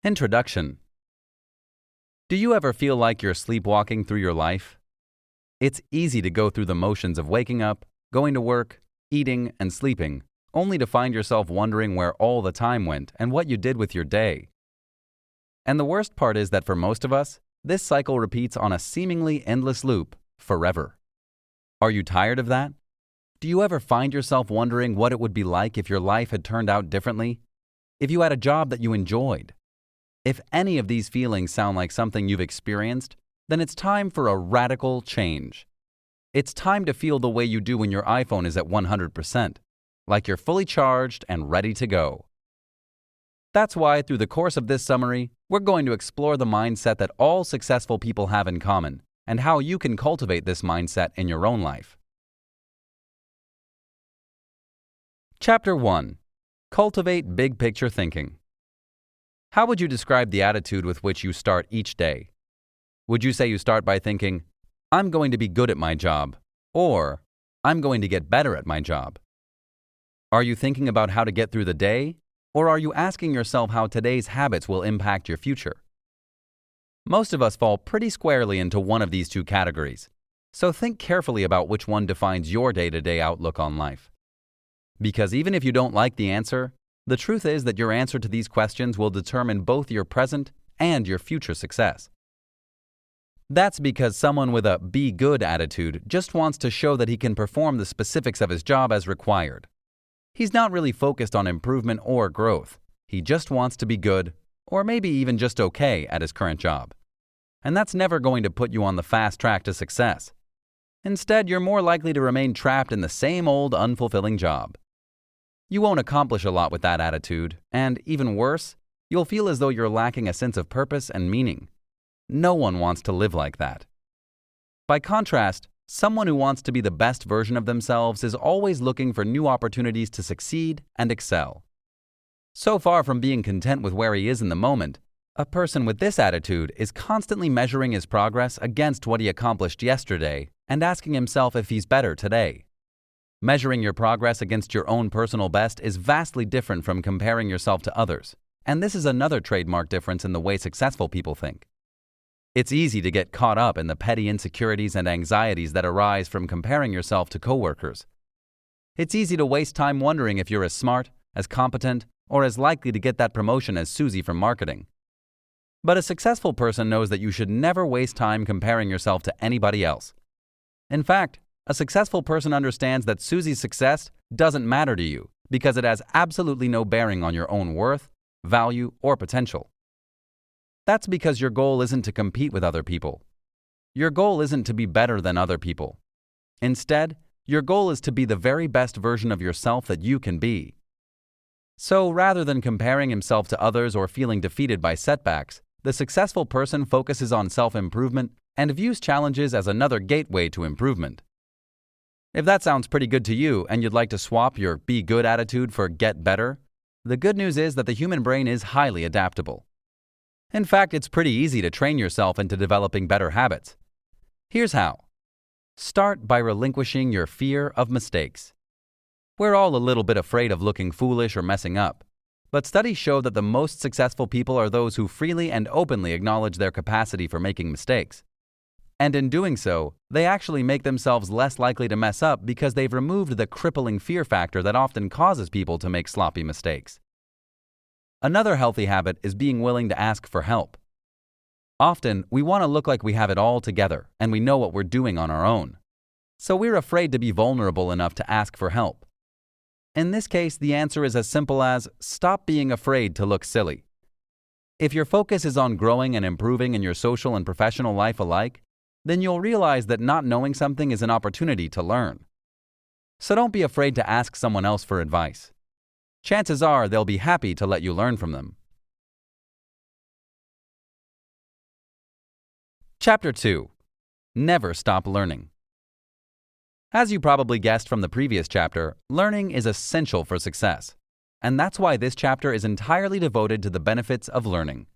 Introduction. Do you ever feel like you're sleepwalking through your life? It's easy to go through the motions of waking up, going to work, eating, and sleeping, only to find yourself wondering where all the time went and what you did with your day. And the worst part is that for most of us, this cycle repeats on a seemingly endless loop forever. Are you tired of that? Do you ever find yourself wondering what it would be like if your life had turned out differently? If you had a job that you enjoyed? If any of these feelings sound like something you've experienced, then it's time for a radical change. It's time to feel the way you do when your iPhone is at 100%, like you're fully charged and ready to go. That's why, through the course of this summary, we're going to explore the mindset that all successful people have in common and how you can cultivate this mindset in your own life. Chapter 1. Cultivate Big Picture Thinking. How would you describe the attitude with which you start each day? Would you say you start by thinking, I'm going to be good at my job, or I'm going to get better at my job? Are you thinking about how to get through the day, or are you asking yourself how today's habits will impact your future? Most of us fall pretty squarely into one of these two categories, so think carefully about which one defines your day-to-day outlook on life. Because even if you don't like the answer, the truth is that your answer to these questions will determine both your present and your future success. That's because someone with a be good attitude just wants to show that he can perform the specifics of his job as required. He's not really focused on improvement or growth. He just wants to be good, or maybe even just okay at his current job. And that's never going to put you on the fast track to success. Instead, you're more likely to remain trapped in the same old unfulfilling job. You won't accomplish a lot with that attitude, and even worse, you'll feel as though you're lacking a sense of purpose and meaning. No one wants to live like that. By contrast, someone who wants to be the best version of themselves is always looking for new opportunities to succeed and excel. So far from being content with where he is in the moment, a person with this attitude is constantly measuring his progress against what he accomplished yesterday and asking himself if he's better today. Measuring your progress against your own personal best is vastly different from comparing yourself to others, and this is another trademark difference in the way successful people think. It's easy to get caught up in the petty insecurities and anxieties that arise from comparing yourself to coworkers. It's easy to waste time wondering if you're as smart, as competent, or as likely to get that promotion as Susie from marketing. But a successful person knows that you should never waste time comparing yourself to anybody else. In fact, a successful person understands that Susie's success doesn't matter to you because it has absolutely no bearing on your own worth, value, or potential. That's because your goal isn't to compete with other people. Your goal isn't to be better than other people. Instead, your goal is to be the very best version of yourself that you can be. So rather than comparing himself to others or feeling defeated by setbacks, the successful person focuses on self-improvement and views challenges as another gateway to improvement. If that sounds pretty good to you and you'd like to swap your be good attitude for get better, the good news is that the human brain is highly adaptable. In fact, it's pretty easy to train yourself into developing better habits. Here's how. Start by relinquishing your fear of mistakes. We're all a little bit afraid of looking foolish or messing up, but studies show that the most successful people are those who freely and openly acknowledge their capacity for making mistakes. And in doing so, they actually make themselves less likely to mess up because they've removed the crippling fear factor that often causes people to make sloppy mistakes. Another healthy habit is being willing to ask for help. Often, we want to look like we have it all together and we know what we're doing on our own. So we're afraid to be vulnerable enough to ask for help. In this case, the answer is as simple as stop being afraid to look silly. If your focus is on growing and improving in your social and professional life alike, then you'll realize that not knowing something is an opportunity to learn. So don't be afraid to ask someone else for advice. Chances are they'll be happy to let you learn from them. Chapter 2. Never stop learning. As you probably guessed from the previous chapter, learning is essential for success. And that's why this chapter is entirely devoted to the benefits of learning.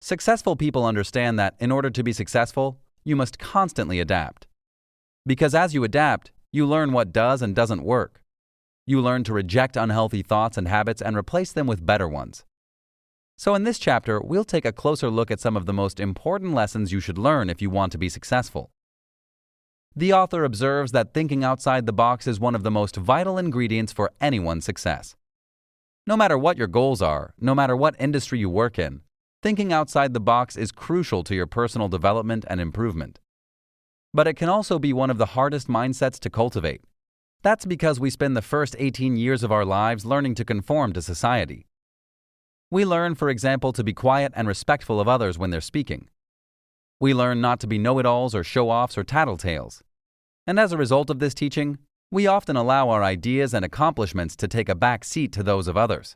Successful people understand that in order to be successful, you must constantly adapt. Because as you adapt, you learn what does and doesn't work. You learn to reject unhealthy thoughts and habits and replace them with better ones. So in this chapter, we'll take a closer look at some of the most important lessons you should learn if you want to be successful. The author observes that thinking outside the box is one of the most vital ingredients for anyone's success. No matter what your goals are, no matter what industry you work in, thinking outside the box is crucial to your personal development and improvement. But it can also be one of the hardest mindsets to cultivate. That's because we spend the first 18 years of our lives learning to conform to society. We learn, for example, to be quiet and respectful of others when they're speaking. We learn not to be know-it-alls or show-offs or tattletales. And as a result of this teaching, we often allow our ideas and accomplishments to take a back seat to those of others.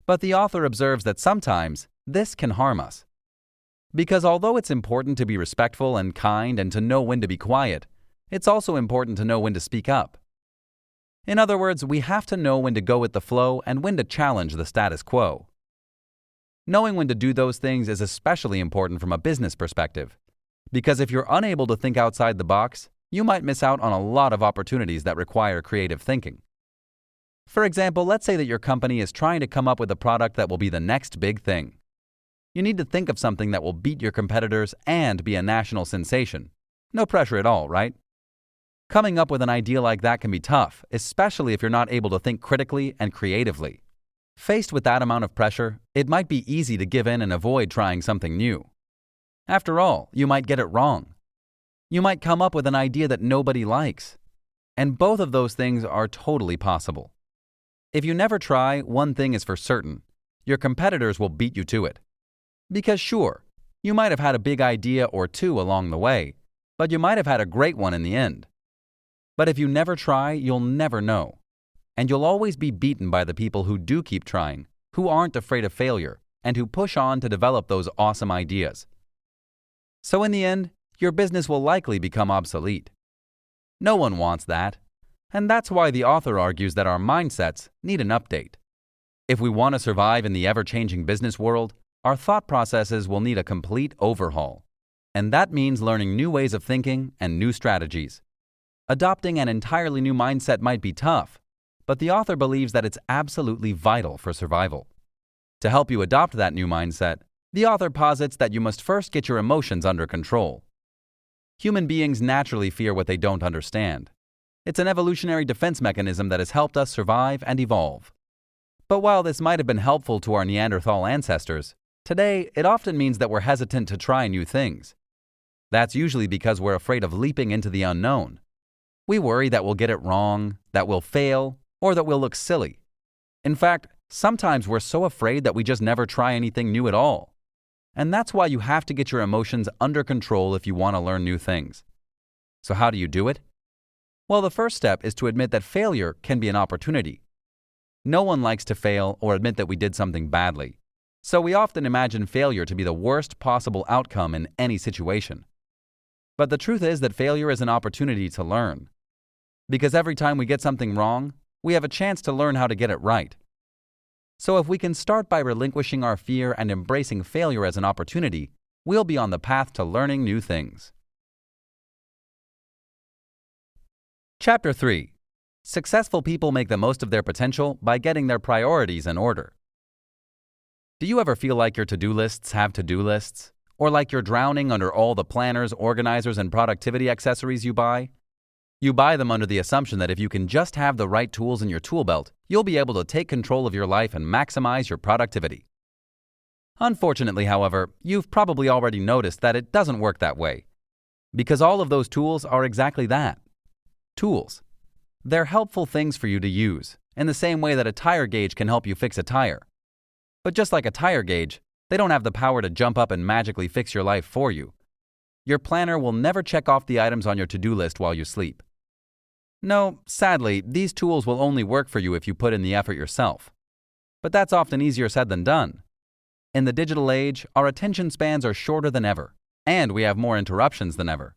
But the author observes that sometimes this can harm us. Because although it's important to be respectful and kind and to know when to be quiet, it's also important to know when to speak up. In other words, we have to know when to go with the flow and when to challenge the status quo. Knowing when to do those things is especially important from a business perspective, because if you're unable to think outside the box, you might miss out on a lot of opportunities that require creative thinking. For example, let's say that your company is trying to come up with a product that will be the next big thing. You need to think of something that will beat your competitors and be a national sensation. No pressure at all, right? Coming up with an idea like that can be tough, especially if you're not able to think critically and creatively. Faced with that amount of pressure, it might be easy to give in and avoid trying something new. After all, you might get it wrong. You might come up with an idea that nobody likes. And both of those things are totally possible. If you never try, one thing is for certain: your competitors will beat you to it. Because sure, you might have had a big idea or two along the way, but you might have had a great one in the end. But if you never try, you'll never know. And you'll always be beaten by the people who do keep trying, who aren't afraid of failure, and who push on to develop those awesome ideas. So in the end, your business will likely become obsolete. No one wants that. And that's why the author argues that our mindsets need an update. If we want to survive in the ever-changing business world, our thought processes will need a complete overhaul. And that means learning new ways of thinking and new strategies. Adopting an entirely new mindset might be tough, but the author believes that it's absolutely vital for survival. To help you adopt that new mindset, the author posits that you must first get your emotions under control. Human beings naturally fear what they don't understand. It's an evolutionary defense mechanism that has helped us survive and evolve. But while this might have been helpful to our Neanderthal ancestors, today it often means that we're hesitant to try new things. That's usually because we're afraid of leaping into the unknown. We worry that we'll get it wrong, that we'll fail, or that we'll look silly. In fact, sometimes we're so afraid that we just never try anything new at all. And that's why you have to get your emotions under control if you want to learn new things. So how do you do it? Well, the first step is to admit that failure can be an opportunity. No one likes to fail or admit that we did something badly. So we often imagine failure to be the worst possible outcome in any situation. But the truth is that failure is an opportunity to learn. Because every time we get something wrong, we have a chance to learn how to get it right. So if we can start by relinquishing our fear and embracing failure as an opportunity, we'll be on the path to learning new things. Chapter 3. Successful people make the most of their potential by getting their priorities in order. Do you ever feel like your to-do lists have to-do lists? Or like you're drowning under all the planners, organizers, and productivity accessories you buy? You buy them under the assumption that if you can just have the right tools in your tool belt, you'll be able to take control of your life and maximize your productivity. Unfortunately, however, you've probably already noticed that it doesn't work that way. Because all of those tools are exactly that. Tools. They're helpful things for you to use, in the same way that a tire gauge can help you fix a tire. But just like a tire gauge, they don't have the power to jump up and magically fix your life for you. Your planner will never check off the items on your to-do list while you sleep. No, sadly, these tools will only work for you if you put in the effort yourself. But that's often easier said than done. In the digital age, our attention spans are shorter than ever, and we have more interruptions than ever.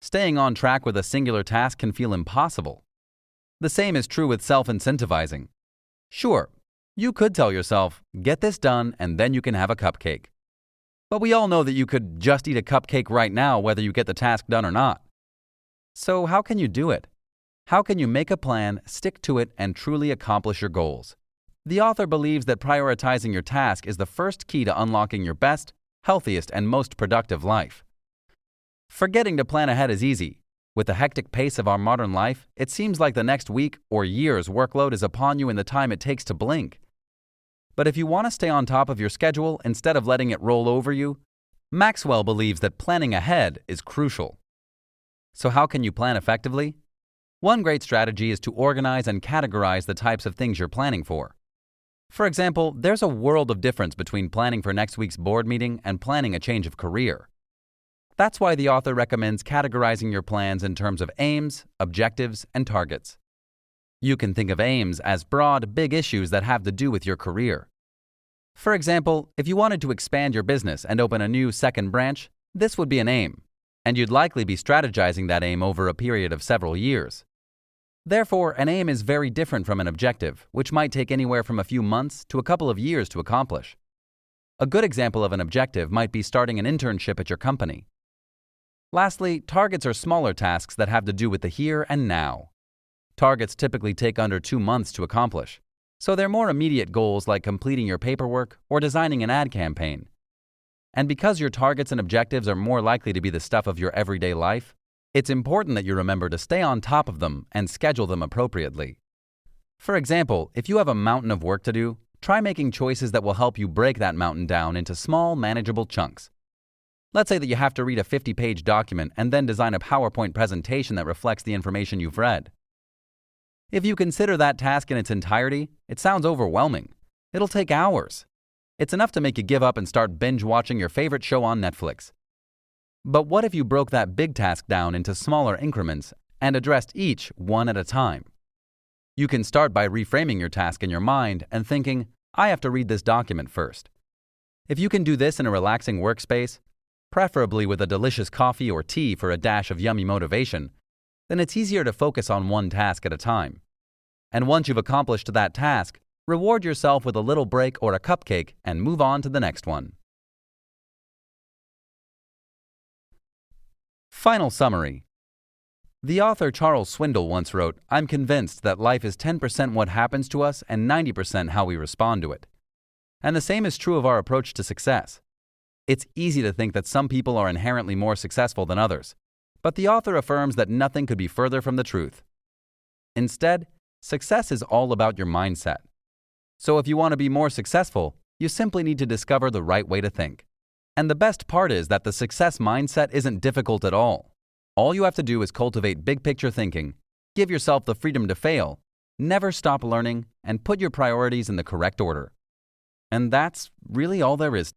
Staying on track with a singular task can feel impossible. The same is true with self-incentivizing. Sure, you could tell yourself, get this done and then you can have a cupcake. But we all know that you could just eat a cupcake right now whether you get the task done or not. So how can you do it? How can you make a plan, stick to it, and truly accomplish your goals? The author believes that prioritizing your task is the first key to unlocking your best, healthiest, and most productive life. Forgetting to plan ahead is easy. With the hectic pace of our modern life, it seems like the next week or year's workload is upon you in the time it takes to blink. But if you want to stay on top of your schedule instead of letting it roll over you, Maxwell believes that planning ahead is crucial. So how can you plan effectively? One great strategy is to organize and categorize the types of things you're planning for. For example, there's a world of difference between planning for next week's board meeting and planning a change of career. That's why the author recommends categorizing your plans in terms of aims, objectives, and targets. You can think of aims as broad, big issues that have to do with your career. For example, if you wanted to expand your business and open a new second branch, this would be an aim, and you'd likely be strategizing that aim over a period of several years. Therefore, an aim is very different from an objective, which might take anywhere from a few months to a couple of years to accomplish. A good example of an objective might be starting an internship at your company. Lastly, targets are smaller tasks that have to do with the here and now. Targets typically take under 2 months to accomplish, so they're more immediate goals like completing your paperwork or designing an ad campaign. And because your targets and objectives are more likely to be the stuff of your everyday life, it's important that you remember to stay on top of them and schedule them appropriately. For example, if you have a mountain of work to do, try making choices that will help you break that mountain down into small, manageable chunks. Let's say that you have to read a 50-page document and then design a PowerPoint presentation that reflects the information you've read. If you consider that task in its entirety, it sounds overwhelming. It'll take hours. It's enough to make you give up and start binge-watching your favorite show on Netflix. But what if you broke that big task down into smaller increments and addressed each one at a time? You can start by reframing your task in your mind and thinking, I have to read this document first. If you can do this in a relaxing workspace, preferably with a delicious coffee or tea for a dash of yummy motivation, then it's easier to focus on one task at a time. And once you've accomplished that task, reward yourself with a little break or a cupcake and move on to the next one. Final summary. The author Charles Swindoll once wrote, I'm convinced that life is 10% what happens to us and 90% how we respond to it. And the same is true of our approach to success. It's easy to think that some people are inherently more successful than others, but the author affirms that nothing could be further from the truth. Instead, success is all about your mindset. So if you want to be more successful, you simply need to discover the right way to think. And the best part is that the success mindset isn't difficult at all. All you have to do is cultivate big-picture thinking, give yourself the freedom to fail, never stop learning, and put your priorities in the correct order. And that's really all there is.